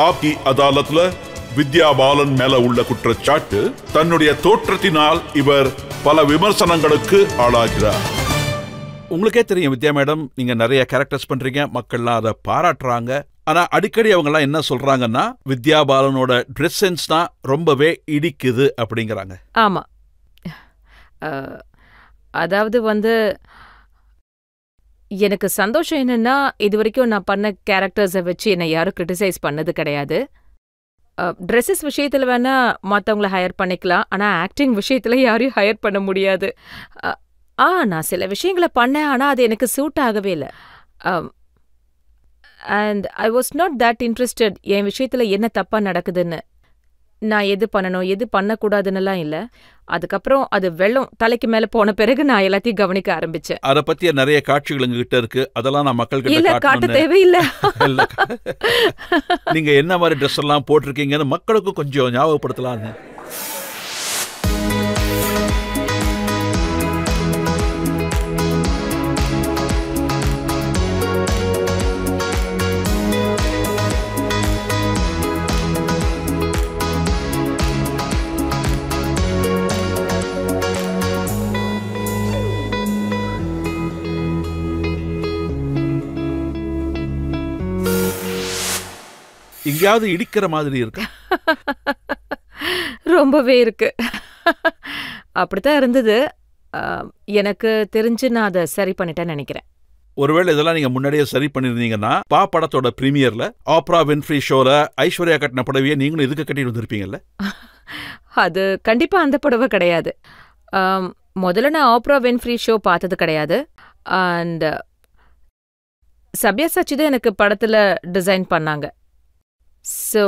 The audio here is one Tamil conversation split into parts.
ஆப்கி அதாலத்ல வித்யா பாலன் மேல உள்ள குற்றச்சாட்டு தன்னுடைய தோற்றத்தினால் இவர் பல விமர்சனங்களுக்கு ஆளாகிறார். உங்களுக்கே தெரியும் வித்யா மேடம், நீங்க நிறைய கேரக்டர்ஸ் பண்றீங்க, மக்கள்லாம் அதை பாராட்டுறாங்க. ஆனா அடிக்கடி அவங்க எல்லாம் என்ன சொல்றாங்கன்னா, வித்யா பாலனோட ட்ரெஸ் சென்ஸ் தான் ரொம்பவே இடிக்குது அப்படிங்கிறாங்க. ஆமா, அதாவது எனக்கு சந்தோஷம் என்னன்னா, இது வரைக்கும் நான் பண்ண கேரக்டர்ஸை வச்சு என்னை யாரும் கிரிட்டிசைஸ் பண்ணது கிடையாது. ட்ரெஸ்ஸஸ் விஷயத்துல வேணா மற்றவங்கள ஹையர் பண்ணிக்கலாம், ஆனா ஆக்டிங் விஷயத்துல யாரையும் ஹையர் பண்ண முடியாது. நான் சில விஷயங்களை பண்ணேன், ஆனா அது எனக்கு சூட் ஆகவே இல்லை. And I was not that interested என் விஷயத்துல என்ன தப்பா நடக்குதுன்னு. நான் எது பண்ணணும் எது பண்ணக்கூடாதுன்னுலாம் இல்லை. அதுக்கப்புறம் அது வெள்ளம் தலைக்கு மேல போன பிறகு நான் எல்லாத்தையும் கவனிக்க ஆரம்பிச்சேன். அதை பத்திய நிறைய காட்சிகள் எங்ககிட்ட இருக்கு, அதெல்லாம் நான் மக்கள் இல்ல காட்ட தேவையில்லை. நீங்க என்ன மாதிரி ட்ரெஸ் எல்லாம் போட்டிருக்கீங்கன்னு மக்களுக்கும் கொஞ்சம் ஞாபகப்படுத்தலான்னு. எங்கேயாவது இடிக்கிற மாதிரி இருக்கு? ரொம்பவே இருக்கு. அப்படித்தான் இருந்தது. எனக்கு தெரிஞ்சு நான் அதை சரி பண்ணிட்டேன்னு நினைக்கிறேன். ஒருவேளை இதெல்லாம் நீங்க முன்னாடியே சரி பண்ணிருந்தீங்கன்னா, பா படத்தோட பிரீமியர்ல ஆப்ரா வின்ஃப்ரி ஷோல ஐஸ்வர்யா கட்டின புடவையை நீங்களும் இதுக்கு கட்டிட்டு வந்திருப்பீங்கல்ல? அது கண்டிப்பா அந்த புடவை கிடையாது. முதல்ல நான் ஆப்ரா வின்ஃப்ரி ஷோ பார்த்தது கிடையாது. அண்ட் சப்யாசாச்சி தான் எனக்கு படத்துல டிசைன் பண்ணாங்க. ஸோ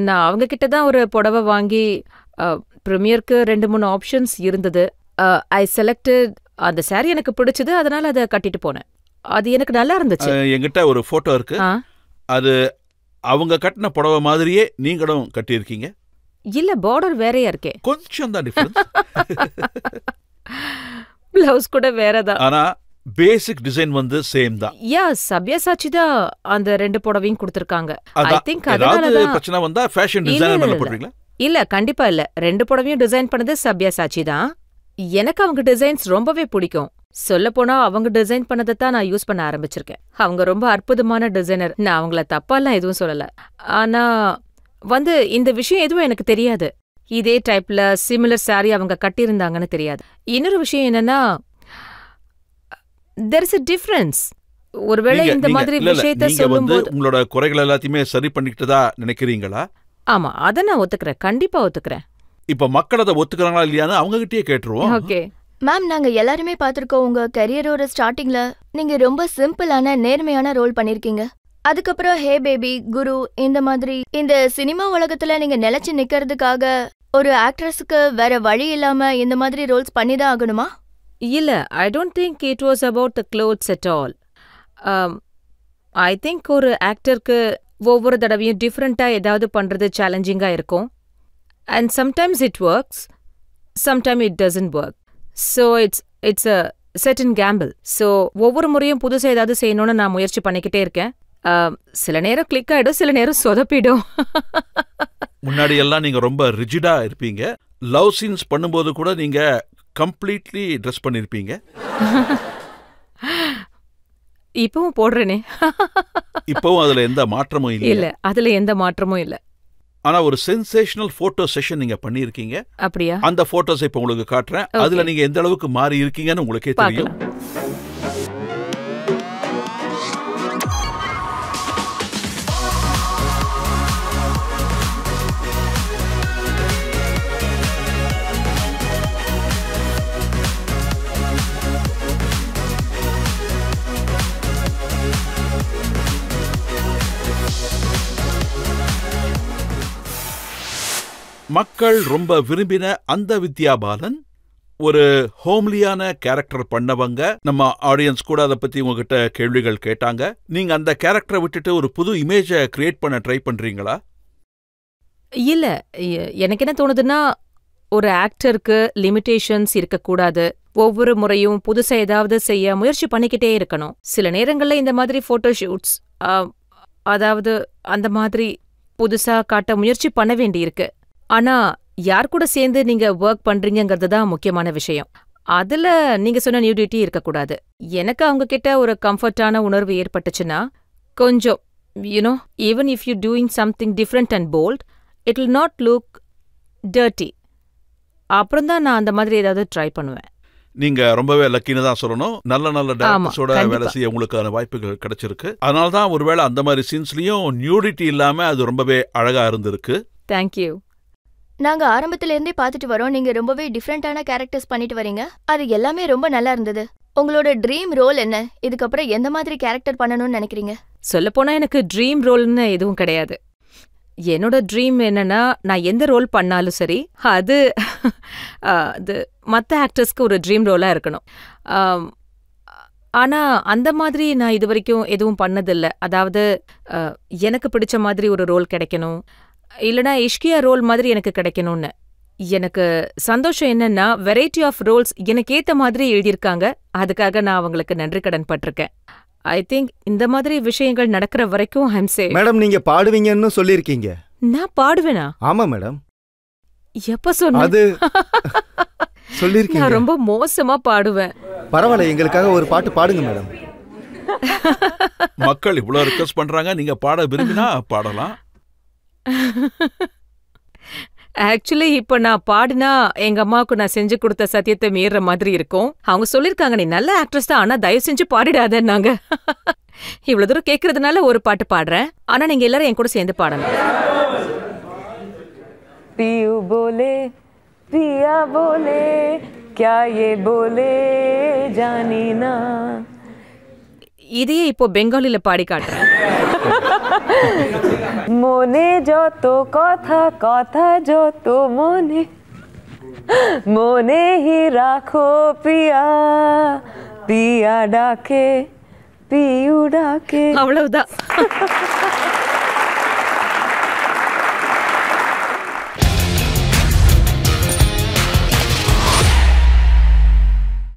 நான் அவங்க கிட்ட தான் ஒரு புடவை வாங்கி, ப்ரீமியருக்கு 2-3 ஆப்ஷன்ஸ் இருந்தது. ஐ செலக்டட் அந்த சாரி, எனக்கு பிடிச்சது, அதனால அதை கட்டிட்டு போனேன். அது எனக்கு நல்லா இருந்துச்சு. என்கிட்ட ஒரு போட்டோ இருக்கு, அது அவங்க கட்டின புடவை மாதிரியே நீங்களும் கட்டியிருக்கீங்க. இல்ல, பார்டர் வேறையா இருக்கே, கொஞ்சம் தான் டிஃபரன்ஸ். பிளவுஸ் கூட வேறதான், ஆனா பேசிக் டிசைன் சேம் தான். சப்யாசாச்சி தான் அந்த 2 புடவையும் கொடுத்திருக்காங்க. ஐ திங்க் அதனால பிரச்சனை வந்தா ஃபேஷன் டிசைனர் மேல போடுறீங்களா? இல்ல, கண்டிப்பா இல்ல. 2 புடவையும் டிசைன் பண்ணது சப்யாசாச்சி தான். எனக்கு அவங்க டிசைன்ஸ் ரொம்பவே பிடிக்கும். சொல்ல போனா அவங்க டிசைன் பண்ணதை தான் நான் யூஸ் பண்ண ஆரம்பிச்சிருக்கேன். அவங்க ரொம்ப அற்புதமான டிசைனர். நான் அவங்கள தப்பாலாம் எதுவும் சொல்லல. ஆனா இந்த விஷயம் எதுவும் எனக்கு தெரியாது. இதே டைப்ல சிமிலர் சாரி அவங்க கட்டியிருந்தாங்கன்னு தெரியாது. இன்னொரு விஷயம் என்னன்னா, there is a difference. ஒருவேளை இந்த மாதிரி விஷயத்தை சொல்லும்போது உங்களோட குறைகள் எல்லாத்தையுமே சரி பண்ணிக்கிட்டதா நினைக்கிறீங்களா? ஆமா, அத நான் ஒத்துக்கிறேன், கண்டிப்பா ஒத்துக்கிறேன். இப்ப மக்கள் அதை ஒத்துக்கிறாங்களா இல்லையான்னு அவங்க கிட்டயே கேட்டுருவோம். ஓகே மேம், நாங்க எல்லாருமே பார்த்திருக்கோம் உங்க கரியரோட ஸ்டார்டிங்ல நீங்க ரொம்ப சிம்பிளான நேர்மையான ரோல் பண்ணிருக்கீங்க. அதுக்கப்புறம் ஹே பேபி, குரு, இந்த மாதிரி இந்த சினிமா உலகத்துல நீங்க நிலைச்சு நிக்கிறதுக்காக ஒரு ஆக்ட்ரஸுக்கு வேற வழி இல்லாம இந்த மாதிரி ரோல்ஸ் பண்ணிதான் ஆகணுமா? இல்ல, I don't think it was about the clothes at all. I think ஒரு ஆக்டருக்கு ஒவ்வொரு தடவையும் டிஃப்ரெண்டா ஏதாவது பண்றது சேலஞ்சிங்கா இருக்கும். And sometimes it works, sometime it doesn't work. So it's a certain Gamble. So ஒவ்வொரு முறையும் புதுசாக ஏதாவது செய்யணும்னு நான் முயற்சி பண்ணிக்கிட்டே இருக்கேன். சில நேரம் கிளிக் ஆயிடும், சில நேரம் சொதப்பிடும். முன்னாடி எல்லாம் நீங்க ரொம்ப ரிஜிடா இருப்பீங்க. லவ் சீன்ஸ் பண்ணும்போது கூட நீங்க கம்ப்ளீட்லி ட்ரெஸ் பண்ணிருப்பீங்க. இப்பவும் போடுறேனே. இப்பவும் அதுல எந்த மாற்றமும் இல்ல. இல்ல, அதுல எந்த மாற்றமும் இல்ல. ஆனா ஒரு சென்சேஷனல் போட்டோ செஷன் நீங்க பண்ணிருக்கீங்க. அப்படியா? அந்த போட்டோஸ் இப்ப உங்களுக்கு காட்டுறேன். அதுல நீங்க எந்த அளவுக்கு மாறி இருக்கீங்கன்னு உங்களுக்கே தெரியும். மக்கள் ரொம்ப விரும்பின அந்த வித்யா பாலன் ஒரு ஹோம்லியான கேரக்டர் பண்ணவங்க. நம்ம ஆடியன்ஸ் கூட அதை பத்தி உங்ககிட்ட கேள்விகள் கேட்டாங்க. நீங்க அந்த கேரக்டரை விட்டுட்டு ஒரு புது இமேஜை கிரியேட் பண்ண ட்ரை பண்றீங்களா? இல்ல, எனக்கு என்ன தோணுதுன்னா, ஒரு ஆக்டருக்கு லிமிட்டேஷன்ஸ் இருக்கக்கூடாது. ஒவ்வொரு முறையும் புதுசா ஏதாவது செய்ய முயற்சி பண்ணிக்கிட்டே இருக்கணும். சில நேரங்கள்ல இந்த மாதிரி போட்டோ ஷூட்ஸ், அதாவது அந்த மாதிரி புதுசா காட்ட முயற்சி பண்ண வேண்டியிருக்கு. ஆனா யார் கூட சேர்ந்து நீங்க ஒர்க் பண்றீங்கங்கிறது தான் முக்கியமான விஷயம். அதுல நீங்க சொன்ன நியூடிட்டி இருக்கக்கூடாது. எனக்கு அவங்க கிட்ட ஒரு கம்ஃபர்டான உணர்வு ஏற்பட்டுச்சுன்னா கொஞ்சம் even if you're doing something different and bold, it will not look dirty. அப்புறம் தான் நான் அந்த மாதிரி ஏதாவது ட்ரை பண்ணுவேன். நீங்க ரொம்பவே லக்கின்னு தான் சொல்லணும். நல்ல டைரக்டர்ஸோட வேலை செய்ய உங்களுக்கான வாய்ப்புகள் கிடைச்சிருக்கு. அதனால தான் ஒருவேளை அந்த மாதிரி சீன்ஸ்லயும் நியூடிட்டி இல்லாம அது ரொம்பவே அழகா இருந்திருக்கு. தேங்க்யூ. நாங்க ஆரம்பத்துல இருந்தே பார்த்துட்டு வரோம், நீங்க ரொம்பவே டிஃப்ரெண்டான கேரக்டர்ஸ் பண்ணிட்டு வரீங்க. அது எல்லாமே ரொம்ப நல்லா இருந்தது. உங்களோட ட்ரீம் ரோல் என்ன? இதுக்கப்புறம் எந்த மாதிரி கேரக்டர் பண்ணணும்னு நினைக்கிறீங்க? சொல்லப்போனா எனக்கு ட்ரீம் ரோல்னு எதுவும் கிடையாது. என்னோட ட்ரீம் என்னன்னா, நான் எந்த ரோல் பண்ணாலும் சரி அது மற்ற ஆக்டர்ஸ்க்கு ஒரு ட்ரீம் ரோலா இருக்கணும். ஆனா அந்த மாதிரி நான் இது வரைக்கும் எதுவும் பண்ணதில்லை. அதாவது எனக்கு பிடிச்ச மாதிரி ஒரு ரோல் கிடைக்கணும், இல்லைனா இஷ்கியா ரோல் மாதிரி எனக்கு கிடைக்கணும்னு. எனக்கு சந்தோஷம் என்னன்னா, வெரைட்டி ஆஃப் ரோல்ஸ் எனக்கு ஏத்த மாதிரி எழுதியிருக்காங்க. அதுக்காக நான் அவங்களுக்கு நன்றி கடன் பட்டிருக்கேன். ஐ திங்க் இந்த மாதிரி விஷயங்கள் நடக்கிற வரைக்கும் ஐ அம் சேஃப். மேடம், நீங்க பாடுவீங்கன்னு சொல்லிருக்கீங்க. நான் பாடுவேனா? ஆமா மேடம். எப்ப சொன்ன? அது சொல்லிருக்கீங்க. நான் ரொம்ப மோசமா பாடுவேன். பரவாயில்ல, எங்களுக்காக ஒரு பாட்டு பாடுங்க மேடம். மக்கள் இவ்வளவு ரிக்வெஸ்ட் பண்றாங்க, நீங்க பாட விரும்பினா பாடலாம். ஆக்சுவலி இப்ப நான் பாடினா எங்க அம்மாவுக்கு நான் செஞ்சு கொடுத்த சத்தியத்தை மீற மாதிரி இருக்கும். அவங்க சொல்லிருக்காங்க, நீ நல்ல ஆக்ட்ரஸ் தான், ஆனா தயவு செஞ்சு பாடிடாதன்னாங்க. இவ்வளவு தூரம் கேக்குறதுனால ஒரு பாட்டு பாடுறேன். ஆனா நீங்க எல்லாரும் என் கூட சேர்ந்து பாடணும். पियू बोले पिया बोले क्या ये बोले जानी ना. இதையே இப்போ பெங்காலில பாடி காட்டுறேன். মনে যত কথা কথা যত মনে মনে হি রাখো পিয়া পিয়া ডাকে পিয়ু ডাকে. அவ்வளவுதான்.